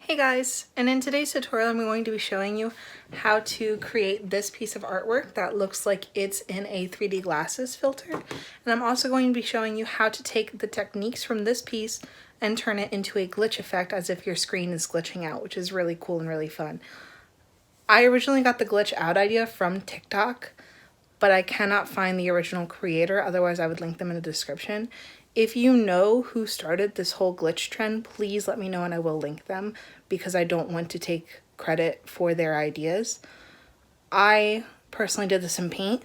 Hey guys, and in today's tutorial I'm going to be showing you how to create this piece of artwork that looks like it's in a 3D glasses filter. And I'm also going to be showing you how to take the techniques from this piece and turn it into a glitch effect as if your screen is glitching out, which is really cool and really fun. I originally got the glitch out idea from TikTok, but I cannot find the original creator, otherwise I would link them in the description. If you know who started this whole glitch trend, please let me know and I will link them because I don't want to take credit for their ideas. I personally did this in Paint.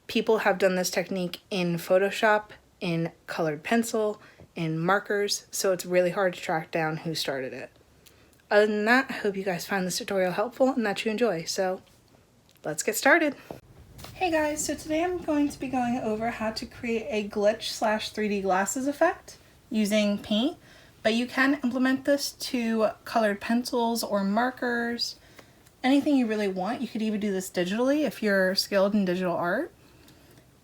People have done this technique in Photoshop, in colored pencil, in markers, so it's really hard to track down who started it. Other than that, I hope you guys find this tutorial helpful and that you enjoy, so let's get started. Hey guys, so today I'm going to be going over how to create a glitch / 3D glasses effect using Paint, but you can implement this to colored pencils or markers, anything you really want. You could even do this digitally if you're skilled in digital art,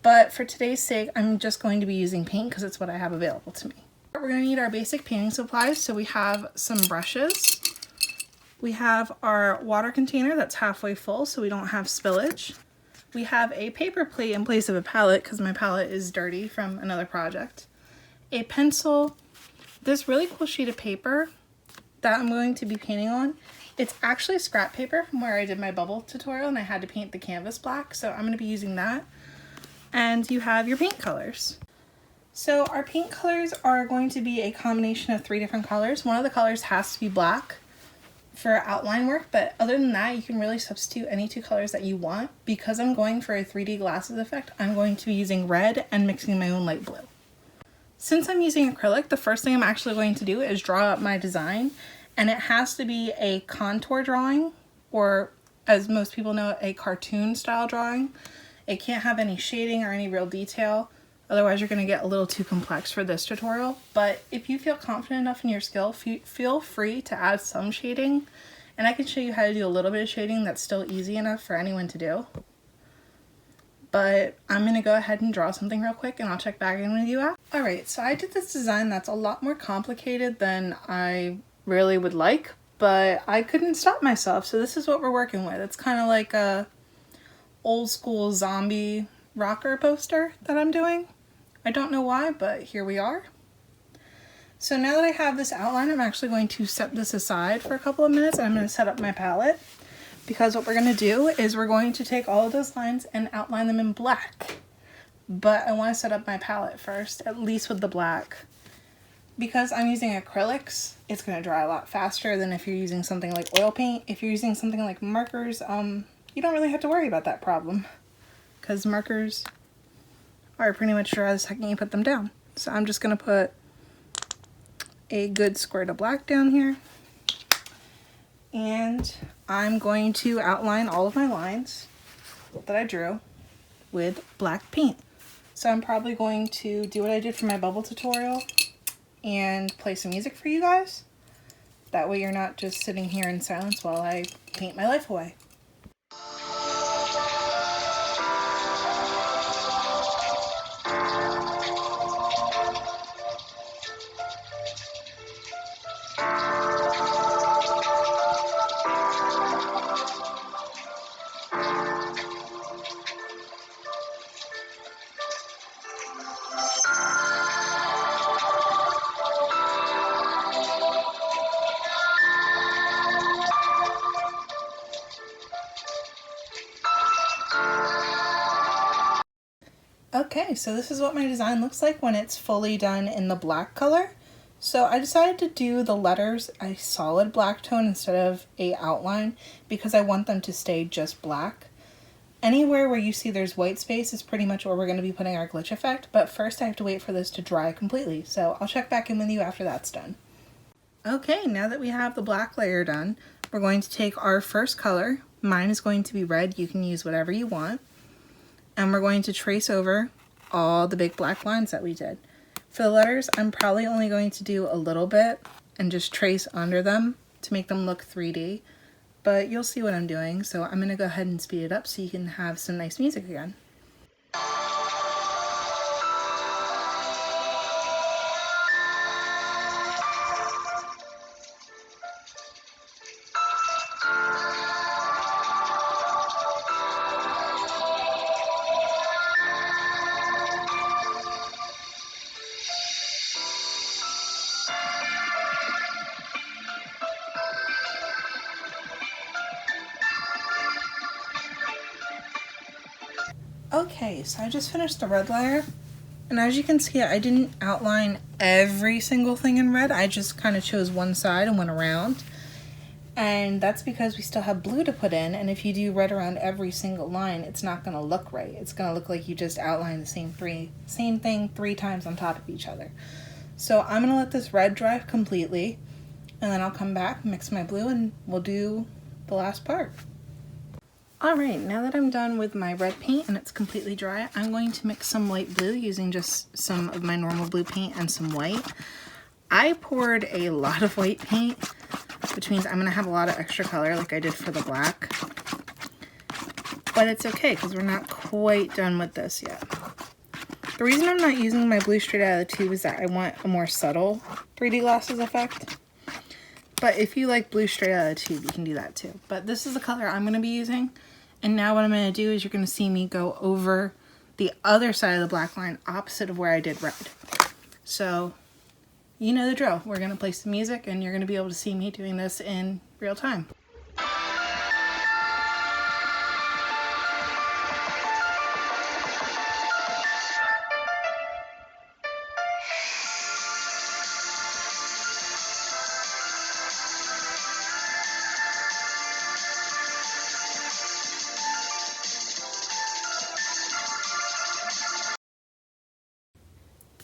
but for today's sake I'm just going to be using Paint because it's what I have available to me. We're going to need our basic painting supplies, so we have some brushes, we have our water container that's halfway full so we don't have spillage. We have a paper plate in place of a palette because my palette is dirty from another project. A pencil, this really cool sheet of paper that I'm going to be painting on. It's actually scrap paper from where I did my bubble tutorial and I had to paint the canvas black, so I'm going to be using that. And you have your paint colors. So our paint colors are going to be a combination of 3 different colors. One of the colors has to be black for outline work, but other than that you can really substitute any 2 colors that you want. Because I'm going for a 3D glasses effect, I'm going to be using red and mixing my own light blue. Since I'm using acrylic, the first thing I'm actually going to do is draw up my design, and it has to be a contour drawing, or as most people know, a cartoon style drawing. It can't have any shading or any real detail, otherwise you're going to get a little too complex for this tutorial. But if you feel confident enough in your skill, feel free to add some shading, and I can show you how to do a little bit of shading that's still easy enough for anyone to do. But I'm going to go ahead and draw something real quick and I'll check back in with you after. Alright, so I did this design that's a lot more complicated than I really would like, but I couldn't stop myself, so this is what we're working with. It's kind of like a old school zombie rocker poster that I'm doing. I don't know why, but here we are. So now that I have this outline, I'm actually going to set this aside for a couple of minutes and I'm going to set up my palette, because what we're going to do is we're going to take all of those lines and outline them in black. But I want to set up my palette first, at least with the black. Because I'm using acrylics, it's going to dry a lot faster than if you're using something like oil paint. If you're using something like markers, you don't really have to worry about that problem, because markers are pretty much dry the second you put them down. So I'm just going to put a good squirt of black down here, and I'm going to outline all of my lines that I drew with black paint. So I'm probably going to do what I did for my bubble tutorial and play some music for you guys. That way you're not just sitting here in silence while I paint my life away. Okay, so this is what my design looks like when it's fully done in the black color. So I decided to do the letters a solid black tone instead of a outline because I want them to stay just black. Anywhere where you see there's white space is pretty much where we're going to be putting our glitch effect, but first I have to wait for this to dry completely, so I'll check back in with you after that's done. Okay, now that we have the black layer done, we're going to take our first color. Mine is going to be red, you can use whatever you want. And we're going to trace over all the big black lines that we did. For the letters, I'm probably only going to do a little bit and just trace under them to make them look 3D, but you'll see what I'm doing, so I'm going to go ahead and speed it up so you can have some nice music again. Okay, so I just finished the red layer, and as you can see, I didn't outline every single thing in red. I just kind of chose one side and went around. And that's because we still have blue to put in, and if you do red around every single line, it's not going to look right. It's going to look like you just outlined the same thing 3 times on top of each other. So I'm going to let this red dry completely, and then I'll come back, mix my blue, and we'll do the last part. Alright, now that I'm done with my red paint and it's completely dry, I'm going to mix some light blue using just some of my normal blue paint and some white. I poured a lot of white paint, which means I'm going to have a lot of extra color like I did for the black. But it's okay because we're not quite done with this yet. The reason I'm not using my blue straight out of the tube is that I want a more subtle 3D glasses effect. But if you like blue straight out of the tube, you can do that too. But this is the color I'm going to be using. And now what I'm going to do is you're going to see me go over the other side of the black line opposite of where I did red. So you know the drill. We're going to play some music and you're going to be able to see me doing this in real time.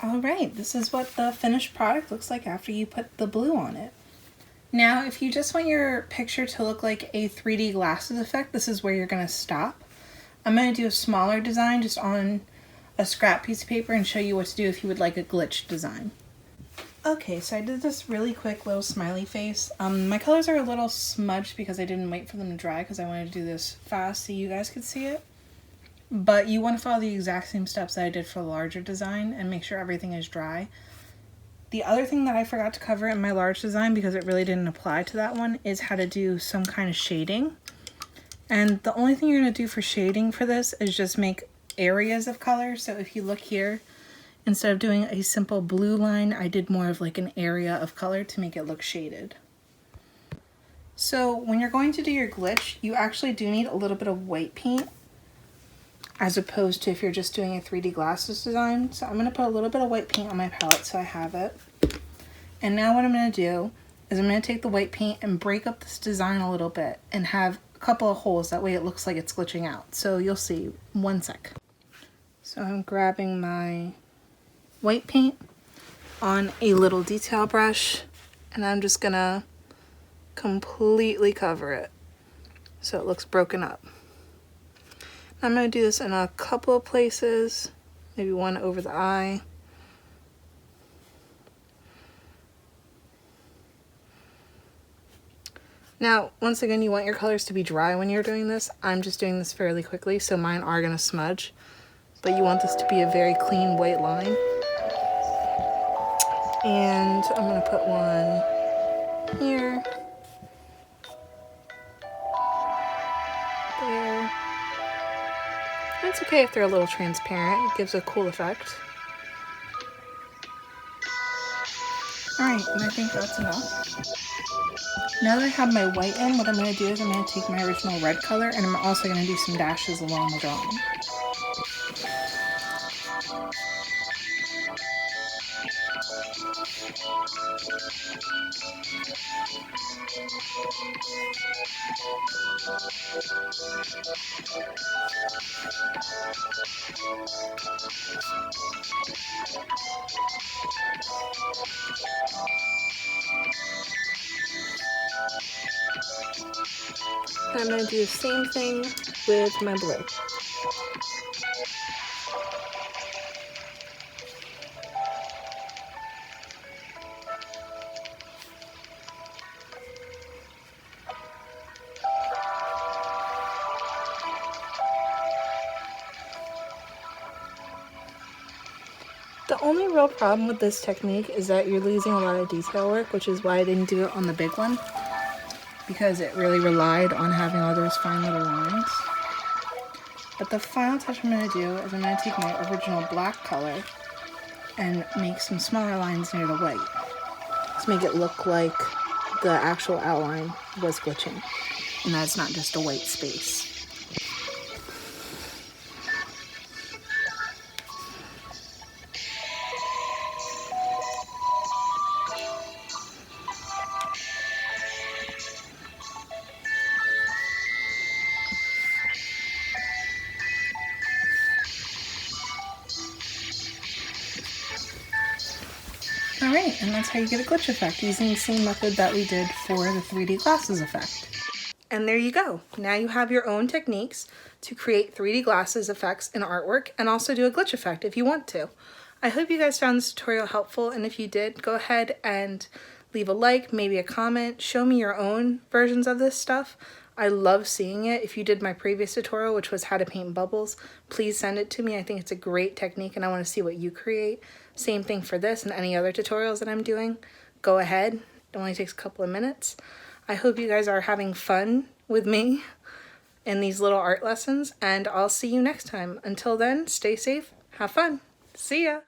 Alright, this is what the finished product looks like after you put the blue on it. Now, if you just want your picture to look like a 3D glasses effect, this is where you're going to stop. I'm going to do a smaller design just on a scrap piece of paper and show you what to do if you would like a glitch design. Okay, so I did this really quick little smiley face. My colors are a little smudged because I didn't wait for them to dry because I wanted to do this fast so you guys could see it. But you want to follow the exact same steps that I did for the larger design and make sure everything is dry. The other thing that I forgot to cover in my large design, because it really didn't apply to that one, is how to do some kind of shading. And the only thing you're going to do for shading for this is just make areas of color. So if you look here, instead of doing a simple blue line, I did more of like an area of color to make it look shaded. So when you're going to do your glitch, you actually do need a little bit of white paint, as opposed to if you're just doing a 3D glasses design. So I'm going to put a little bit of white paint on my palette so I have it. And now what I'm going to do is I'm going to take the white paint and break up this design a little bit and have a couple of holes. That way it looks like it's glitching out. So you'll see. One sec. So I'm grabbing my white paint on a little detail brush and I'm just going to completely cover it so it looks broken up. I'm going to do this in a couple of places, maybe one over the eye. Now, once again, you want your colors to be dry when you're doing this. I'm just doing this fairly quickly, so mine are going to smudge. But you want this to be a very clean white line. And I'm going to put one here. There. It's okay if they're a little transparent. It gives a cool effect. Alright, and I think that's enough. Now that I have my white in, what I'm going to do is I'm going to take my original red color and I'm also going to do some dashes along the drawing. And I'm going to do the same thing with my blue. The only real problem with this technique is that you're losing a lot of detail work, which is why I didn't do it on the big one, because it really relied on having all those fine little lines. But the final touch I'm going to do is I'm going to take my original black color and make some smaller lines near the white to make it look like the actual outline was glitching and that's not just a white space. All right, and that's how you get a glitch effect using the same method that we did for the 3D glasses effect. And there you go. Now you have your own techniques to create 3D glasses effects in artwork and also do a glitch effect if you want to. I hope you guys found this tutorial helpful, and if you did, go ahead and leave a like, maybe a comment, show me your own versions of this stuff. I love seeing it. If you did my previous tutorial, which was how to paint bubbles, please send it to me. I think it's a great technique and I want to see what you create. Same thing for this and any other tutorials that I'm doing. Go ahead. It only takes a couple of minutes. I hope you guys are having fun with me in these little art lessons, and I'll see you next time. Until then, stay safe, have fun. See ya!